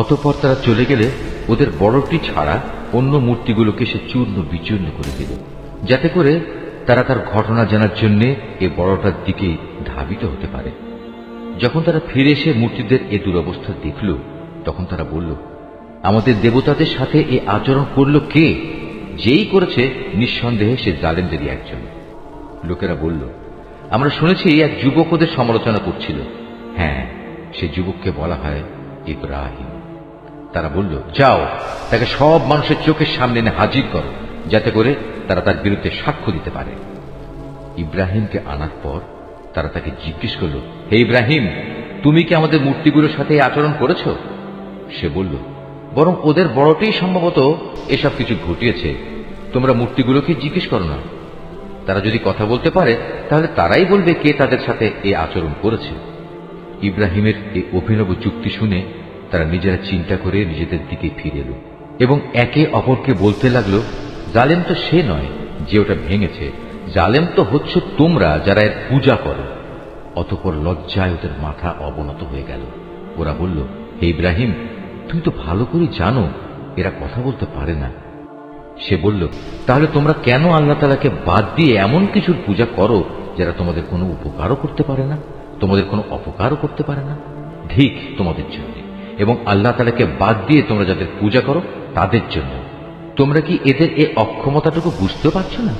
অতঃপর তারা চলে গেলে ওদের বড়টি ছাড়া অন্য মূর্তিগুলোকে সে চূর্ণ বিচূর্ণ করে দিল, যাতে করে তারা তার ঘটনা জানার জন্য এ বড়টার দিকে ধাবিত হতে পারে। যখন তারা ফিরে এসে মূর্তিদের এ দুরবস্থা দেখল, তখন তারা বলল, আমাদের দেবতাদের সাথে এ আচরণ করল কে? যেই করেছে নিঃসন্দেহে সে জালেমদেরই একজন। লোকেরা বলল, আমরা শুনেছি এক যুবক ওদের সমালোচনা করছিল। হ্যাঁ, সে যুবককে বলা হয় ইব্রাহিম। তারা বলল, যাও তাকে সব মানুষের চোখের সামনে এনে হাজির করো, যাতে করে তারা তার বিরুদ্ধে সাক্ষ্য দিতে পারে। ইব্রাহিমকে আনার পর তারা তাকে জিজ্ঞেস করল, হে ইব্রাহিম, তুমি কি আমাদের মূর্তিগুলোর সাথে এই আচরণ করেছ? সে বলল, বরং ওদের বড়টাই সম্ভবত এসব কিছু ঘটিয়েছে। তোমরা মূর্তিগুলোকে জিজ্ঞেস করো না। তারা যদি কথা বলতে পারে, তাহলে তারাই বলবে কে তাদের সাথে এই আচরণ করেছে। ইব্রাহিমের এই অভিনব যুক্তি শুনে তারা নিজেরা চিন্তা করে নিজেদের দিকে ফিরে এলো এবং একে অপরকে বলতে লাগলো, জালেম তো সে নয় যে ওটা ভেঙেছে, জালেম তো হচ্ছ তোমরা যারা এর পূজা করো। অতঃপর লজ্জায় ওদের মাথা অবনত হয়ে গেল। ওরা বলল, হে ইব্রাহিম, তুমি তো ভালো করে জানো এরা কথা বলতে পারে না। সে বলল, তাহলে তোমরা কেন আল্লাহ তাআলাকে বাদ দিয়ে এমন কিছুর পূজা করো যারা তোমাদের কোনো উপকারও করতে পারে না, তোমাদের কোনো অপকারও করতে পারে না? ঠিক তোমাদের জন্য, এবং আল্লাহ তাআলাকে বাদ দিয়ে তোমরা যাদের পূজা করো তাদের জন্য। তোমরা কি এদের এ অক্ষমতাটুকু বুঝতে পারছো না?